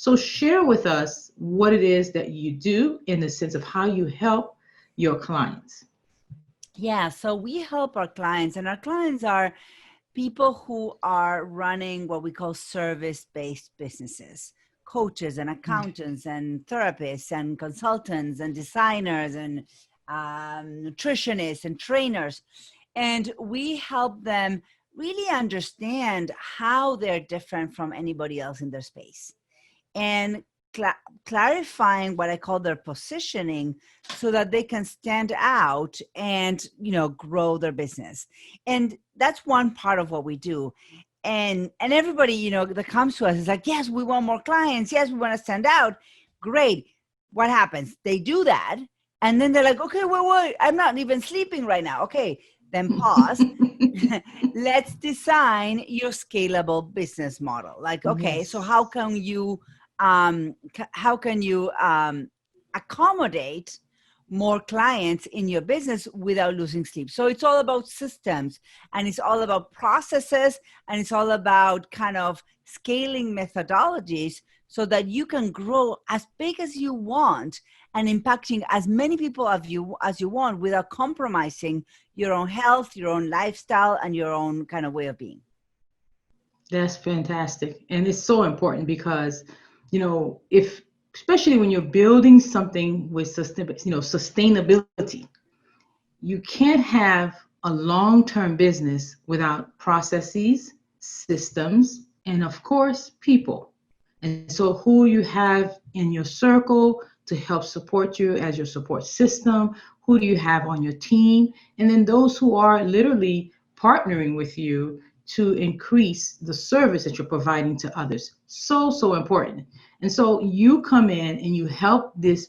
So share with us what it is that you do in the sense of how you help your clients. Yeah, so we help our clients, and our clients are people who are running what we call service-based businesses, coaches and accountants and therapists and consultants and designers and nutritionists and trainers. And we help them really understand how they're different from anybody else in their space, and clarifying what I call their positioning so that they can stand out and, grow their business. And that's one part of what we do. And everybody, that comes to us is like, yes, we want more clients. Yes, we want to stand out. Great. What happens? They do that. And then they're like, okay, wait, I'm not even sleeping right now. Okay, then pause. Let's design your scalable business model. Like, okay, so Yes. how can you accommodate more clients in your business without losing sleep? So it's all about systems, and it's all about processes, and it's all about kind of scaling methodologies so that you can grow as big as you want and impacting as many people as you want without compromising your own health, your own lifestyle, and your own kind of way of being. That's fantastic. And it's so important because, if especially when you're building something with sustainability, you can't have a long-term business without processes, systems, and of course, people. And so who you have in your circle to help support you as your support system, who do you have on your team, and then those who are literally partnering with you to increase the service that you're providing to others. So, so important. And so you come in and you help this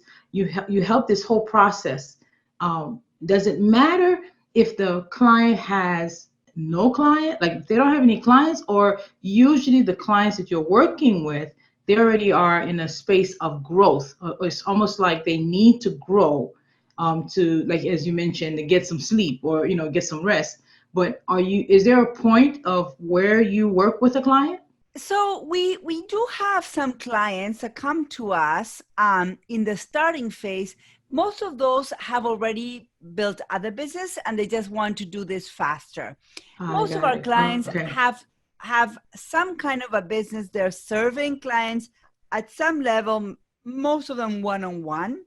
whole process. Does it matter if the client has no client, like if they don't have any clients, or usually the clients that you're working with, they already are in a space of growth. It's almost like they need to grow, to, like as you mentioned, to get some sleep or get some rest. But is there a point of where you work with a client? So we do have some clients that come to us in the starting phase. Most of those have already built other business and they just want to do this faster. I Most of got our it. clients Okay. have some kind of a business. They're serving clients at some level, most of them one-on-one.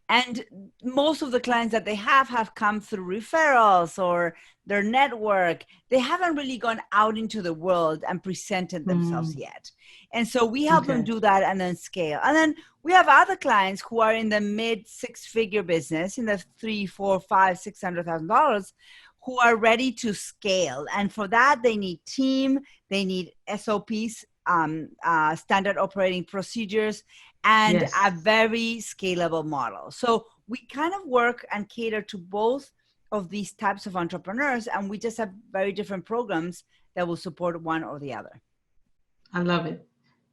And most of the clients that they have come through referrals or their network. They haven't really gone out into the world and presented themselves yet. And so we help them Okay. do that and then scale. And then we have other clients who are in the mid six-figure business, in the $300,000, $400,000, $600,000, who are ready to scale. And for that, they need team, they need SOPs, standard operating procedures, and a Yes. very scalable model. So we kind of work and cater to both of these types of entrepreneurs, and we just have very different programs that will support one or the other. I love it.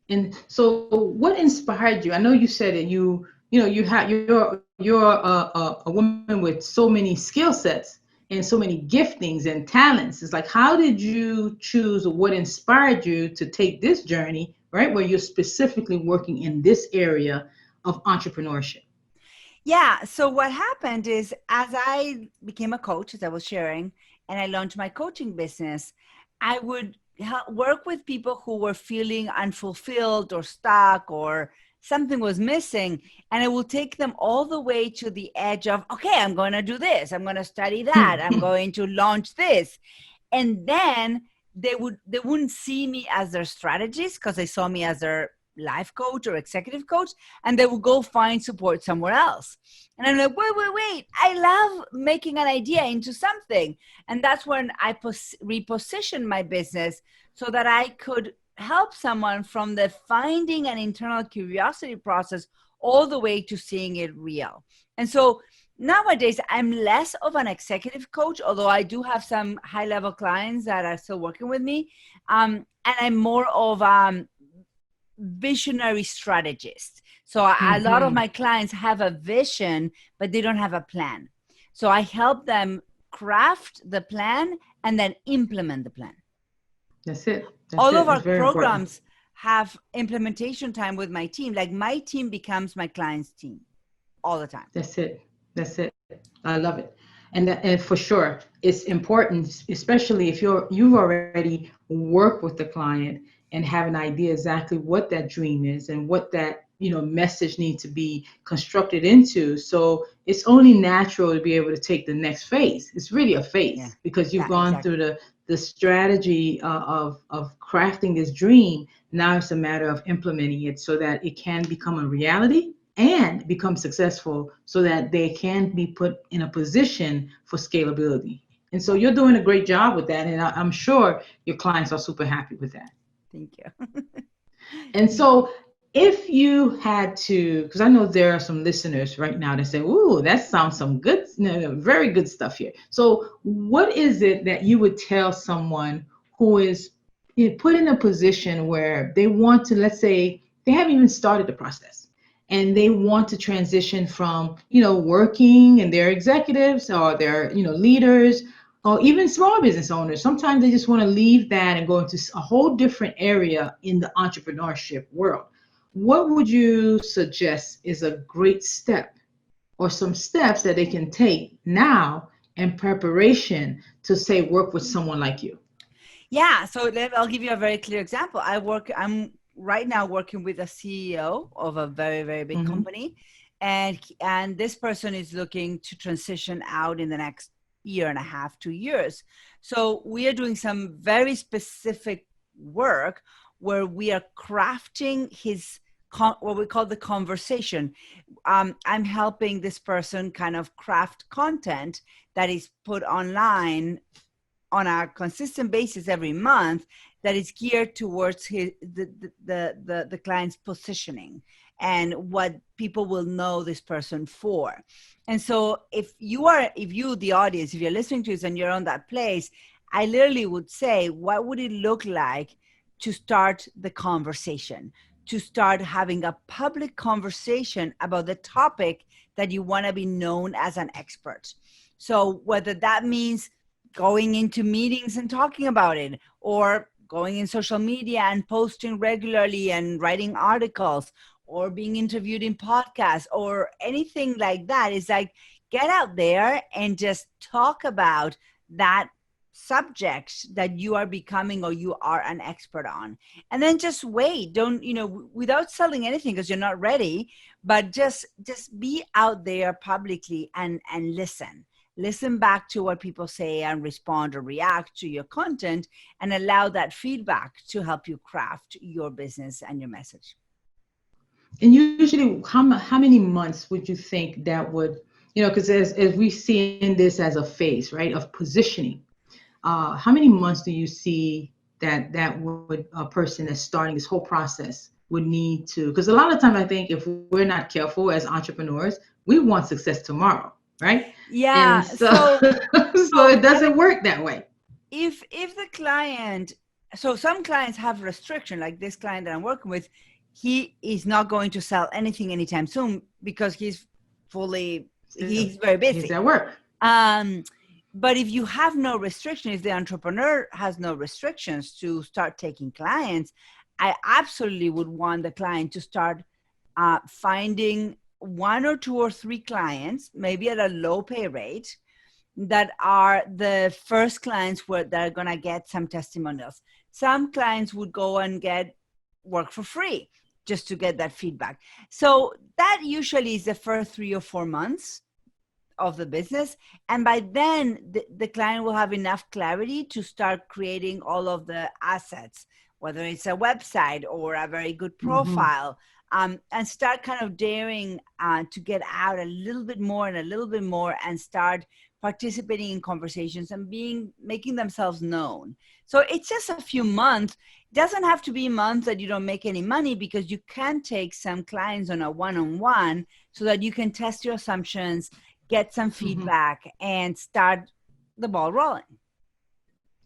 And so what inspired you? I know you said that you're a woman with so many skill sets and so many giftings and talents. It's like, how did you choose, what inspired you to take this journey, right? Where you're specifically working in this area of entrepreneurship? Yeah. So what happened is, as I became a coach, as I was sharing, and I launched my coaching business, I would work with people who were feeling unfulfilled or stuck or something was missing. And I will take them all the way to the edge of, okay, I'm going to do this. I'm going to study that. I'm going to launch this. And then they wouldn't see me as their strategist because they saw me as their life coach or executive coach, and they would go find support somewhere else. And I'm like, wait, I love making an idea into something. And that's when I repositioned my business so that I could help someone from the finding an internal curiosity process all the way to seeing it real. And so nowadays, I'm less of an executive coach, although I do have some high-level clients that are still working with me. And I'm more of visionary strategist. So a lot of my clients have a vision, but they don't have a plan. So I help them craft the plan and then implement the plan. That's it. That's All it. of That's our very important. programs have implementation time with my team. Like my team becomes my client's team all the time. That's it. That's it. I love it. And for sure, it's important, especially if you've already worked with the client and have an idea exactly what that dream is and what that message needs to be constructed into. So it's only natural to be able to take the next phase. It's really a Yeah. phase because you've Yeah, gone exactly. through the strategy of crafting this dream. Now it's a matter of implementing it so that it can become a reality and become successful so that they can be put in a position for scalability. And so Yeah. you're doing a great job with that. And I'm sure your clients are super happy with that. Thank you. And Thank you. so if you had to, because I know there are some listeners right now that say, ooh, that sounds some good, very good stuff here. So what is it that you would tell someone who is put in a position where they want to, let's say, they haven't even started the process and they want to transition from, working and they're executives or they're, leaders or even small business owners. Sometimes they just want to leave that and go into a whole different area in the entrepreneurship world. What would you suggest is a great step or some steps that they can take now in preparation to say work with someone like you? Yeah, so I'll give you a very clear example. I'm right now working with a CEO of a very, very big Mm-hmm. company, and this person is looking to transition out in the next year and a half, 2 years. So we are doing some very specific work where we are crafting his what we call the conversation. I'm helping this person kind of craft content that is put online on a consistent basis every month that is geared towards the client's positioning and what people will know this person for. And so if you the audience, if you're listening to this and you're on that place, I literally would say, what would it look like to start the conversation, to start having a public conversation about the topic that you want to be known as an expert? So whether that means going into meetings and talking about it, or going in social media and posting regularly and writing articles, or being interviewed in podcasts or anything like that, is like, get out there and just talk about that subject that you are becoming or you are an expert on. And then just wait, don't, without selling anything because you're not ready, but just be out there publicly and listen back to what people say and respond or react to your content, and allow that feedback to help you craft your business and your message. And usually, how many months would you think that would, because as we see in this as a phase, right, of positioning, how many months do you see that would a person that's starting this whole process would need to? Because a lot of times I think if we're not careful as entrepreneurs, we want success tomorrow, right? And Yeah. so, So, so it doesn't work that way. if the client, so some clients have restriction, like this client that I'm working with, he is not going to sell anything anytime soon because he's Still, very he's busy. at work. Um, but if you have no restriction, if the entrepreneur has no restrictions to start taking clients, I absolutely would want the client to start finding one or two or three clients, maybe at a low pay rate, that are the first clients that are going to get some testimonials. Some clients would go and get work for free just to get that feedback. So that usually is the first 3 or 4 months of the business. And by then, the client will have enough clarity to start creating all of the assets, whether it's a website or a very good Mm-hmm. profile, and start kind of daring to get out a little bit more and a little bit more and start participating in conversations and making themselves known. So it's just a few months. It doesn't have to be months that you don't make any money, because you can take some clients on a one-on-one so that you can test your assumptions, get some Mm-hmm. feedback, and start the ball rolling.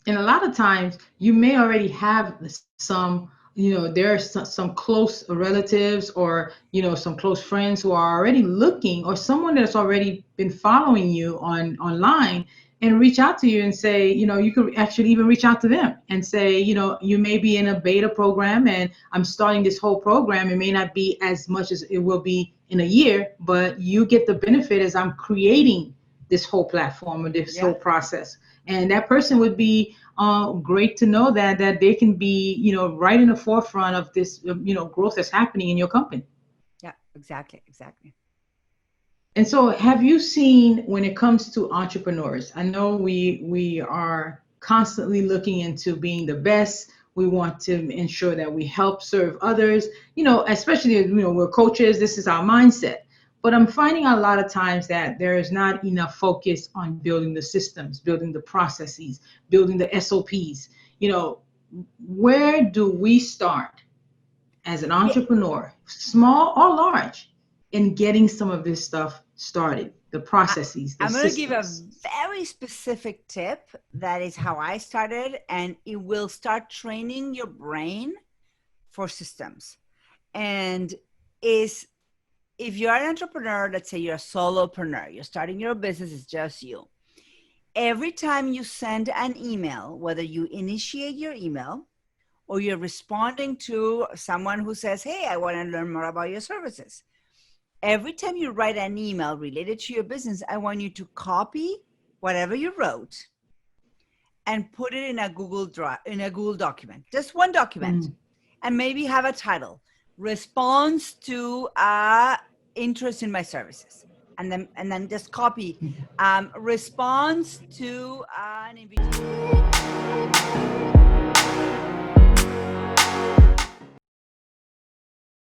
And a lot of times you may already have some, there are some close relatives or, some close friends who are already looking, or someone that's already been following you online and reach out to you and say, you could actually even reach out to them and say, you may be in a beta program and I'm starting this whole program. It may not be as much as it will be in a year, but you get the benefit as I'm creating this whole platform or this Yeah. whole process. And that person would be great to know that they can be, right in the forefront of this, growth that's happening in your company. Yeah, exactly. Exactly. And so, have you seen when it comes to entrepreneurs? I know we are constantly looking into being the best. We want to ensure that we help serve others. Especially we're coaches. This is our mindset. But I'm finding a lot of times that there is not enough focus on building the systems, building the processes, building the SOPs. Where do we start as an Yeah. entrepreneur, small or large, in getting some of this stuff started, the I, processes, the I'm going to give a systems? very specific tip. That is how I started, and it will start training your brain for systems. And is if you're an entrepreneur, let's say you're a solopreneur, you're starting your business, it's just you. Every time you send an email, whether you initiate your email or you're responding to someone who says, hey, I want to learn more about your services. Every time you write an email related to your business, I want you to copy whatever you wrote and put it in a Google Drive, in a Google document, just one document, Mm. and maybe have a title: response to interest in my services, and then just copy response to an invitation.